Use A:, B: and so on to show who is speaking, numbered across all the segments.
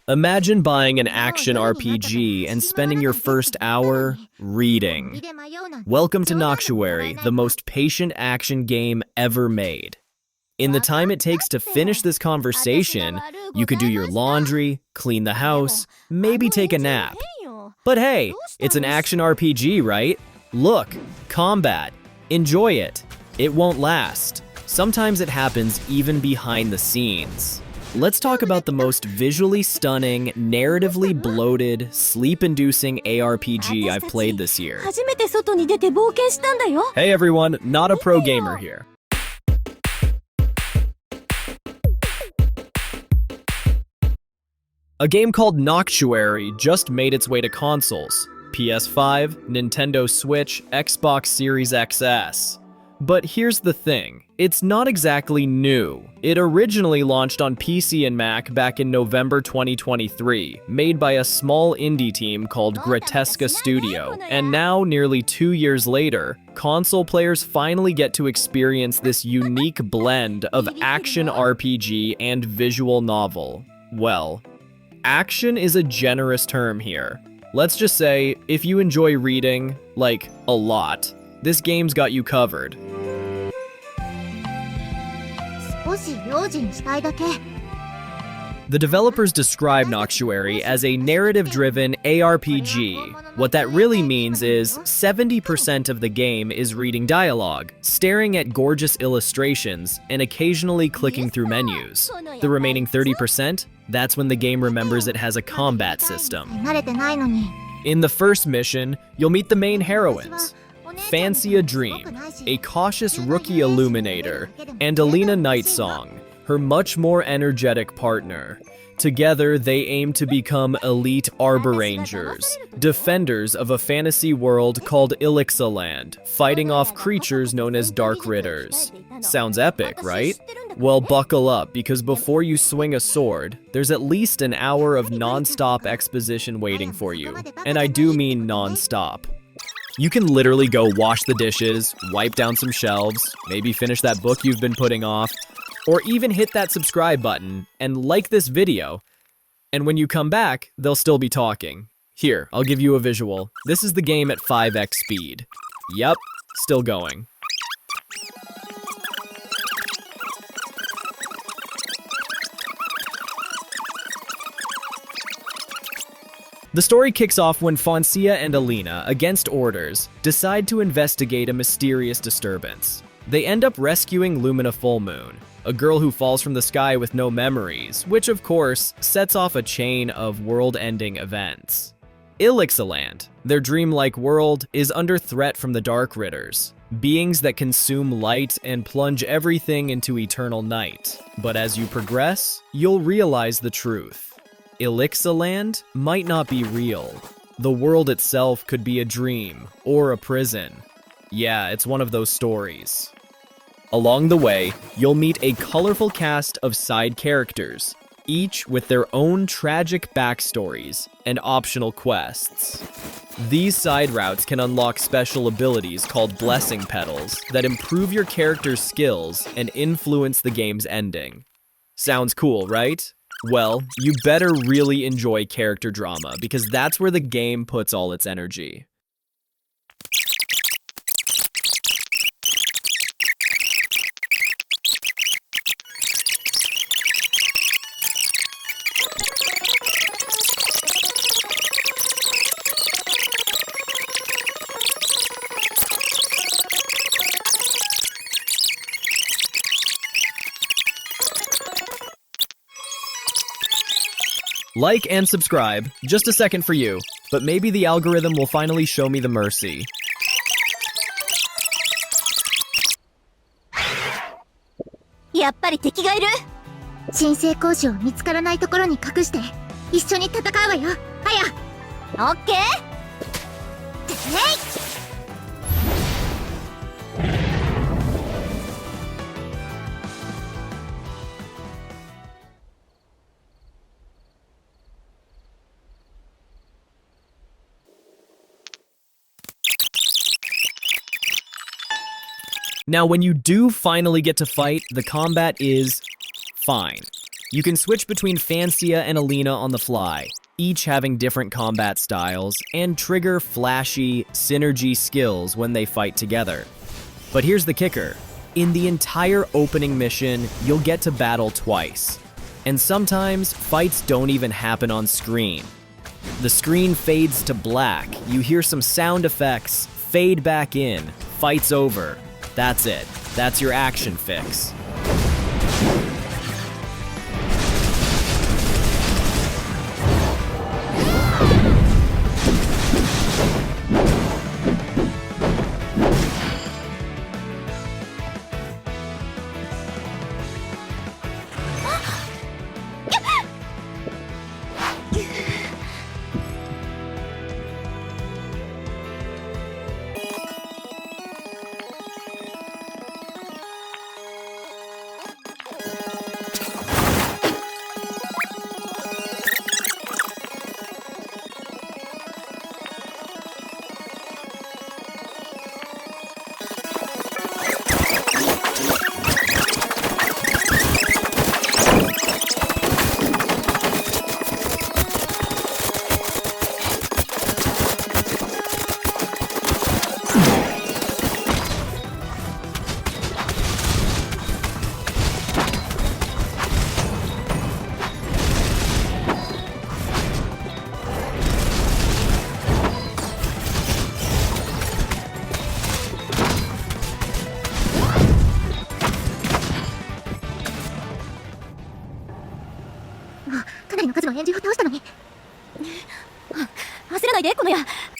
A: Imagine buying an action RPG and spending your first hour reading. Welcome to Noctuary, the most patient action game ever made. In the time it takes to finish this conversation, you could do your laundry, clean the house, maybe take a nap. But hey, it's an action RPG, right? Look, combat. Enjoy it. It won't last. Sometimes it happens even behind the scenes. Let's talk about the most visually stunning, narratively bloated, sleep-inducing ARPG I've played this year. Hey everyone, not a pro gamer here. A game called Noctuary just made its way to consoles: PS5, Nintendo Switch, Xbox Series XS. But here's the thing, it's not exactly new. It originally launched on PC and Mac back in November 2023, made by a small indie team called Grotesca Studio, and now, nearly 2 years later, console players finally get to experience this unique blend of action RPG and visual novel. Well, action is a generous term here. Let's just say, if you enjoy reading, like, a lot, this game's got you covered. The developers describe Noctuary as a narrative-driven ARPG. What that really means is 70% of the game is reading dialogue, staring at gorgeous illustrations, and occasionally clicking through menus. The remaining 30%, that's when the game remembers it has a combat system. In the first mission, you'll meet the main heroines: Fancy a Dream, a cautious rookie illuminator, and Alina Nightsong, her much more energetic partner. Together, they aim to become elite Arbor Rangers, defenders of a fantasy world called Elixirland, fighting off creatures known as Dark Ridders. Sounds epic, right? Well, buckle up, because before you swing a sword, there's at least an hour of non-stop exposition waiting for you. And I do mean non-stop. You can literally go wash the dishes, wipe down some shelves, maybe finish that book you've been putting off, or even hit that subscribe button and like this video. And when you come back, they'll still be talking. Here, I'll give you a visual. This is the game at 5x speed. Yep, still going. The story kicks off when Foncia and Alina, against orders, decide to investigate a mysterious disturbance. They end up rescuing Lumina Fullmoon, a girl who falls from the sky with no memories, which of course sets off a chain of world-ending events. Elixirland, their dreamlike world, is under threat from the Dark Ridders, beings that consume light and plunge everything into eternal night. But as you progress, you'll realize the truth. Elixirland might not be real. The world itself could be a dream or a prison. Yeah, it's one of those stories. Along the way, you'll meet a colorful cast of side characters, each with their own tragic backstories and optional quests. These side routes can unlock special abilities called blessing petals that improve your character's skills and influence the game's ending. Sounds cool, right? Well, you better really enjoy character drama, because that's where the game puts all its energy. Like and subscribe, just a second for you, but maybe the algorithm will finally show me the mercy.
B: やっぱり敵がいる。神聖講師を見つからないところに隠して一緒に戦うわよ。はや。オッケー。
A: Now, when you do finally get to fight, the combat is fine. You can switch between Fancia and Alina on the fly, each having different combat styles, and trigger flashy, synergy skills when they fight together. But here's the kicker. In the entire opening mission, you'll get to battle twice. And sometimes, fights don't even happen on screen. The screen fades to black, you hear some sound effects, fade back in, fight's over. That's it. That's your action fix.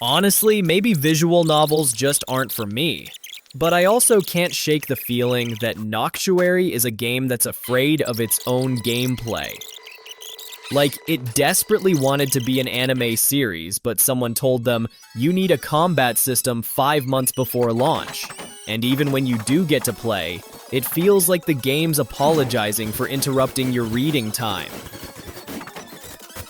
A: Honestly, maybe visual novels just aren't for me. But I also can't shake the feeling that Noctuary is a game that's afraid of its own gameplay. Like, it desperately wanted to be an anime series, but someone told them, you need a combat system 5 months before launch. And even when you do get to play, it feels like the game's apologizing for interrupting your reading time.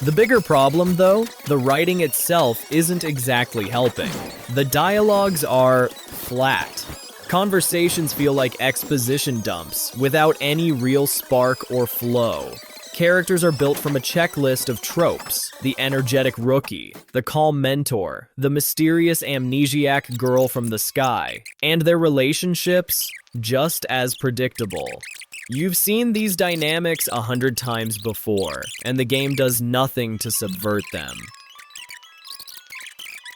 A: The bigger problem, though, the writing itself isn't exactly helping. The dialogues are flat. Conversations feel like exposition dumps, without any real spark or flow. Characters are built from a checklist of tropes: the energetic rookie, the calm mentor, the mysterious amnesiac girl from the sky, and their relationships just as predictable. You've seen these dynamics 100 times before, and the game does nothing to subvert them.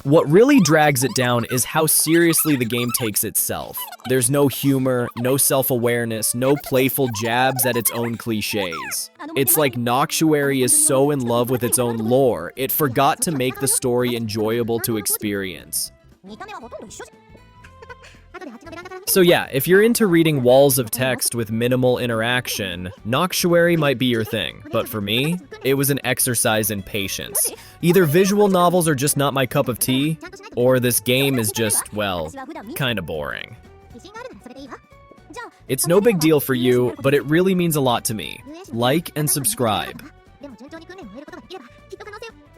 A: What really drags it down is how seriously the game takes itself. There's no humor, no self-awareness, no playful jabs at its own cliches. It's like Noctuary is so in love with its own lore, it forgot to make the story enjoyable to experience. So yeah, if you're into reading walls of text with minimal interaction, Noctuary might be your thing, but for me, it was an exercise in patience. Either visual novels are just not my cup of tea, or this game is just, well, kinda boring. It's no big deal for you, but it really means a lot to me. Like and subscribe.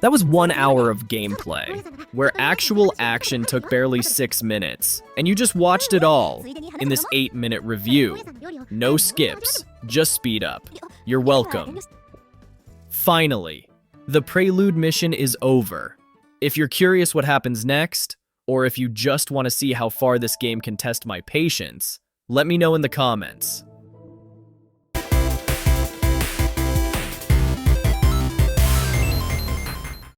A: That was 1 hour of gameplay, where actual action took barely 6 minutes, and you just watched it all in this 8-minute review. No skips, just speed up. You're welcome. Finally, the Prelude mission is over. If you're curious what happens next, or if you just want to see how far this game can test my patience, let me know in the comments.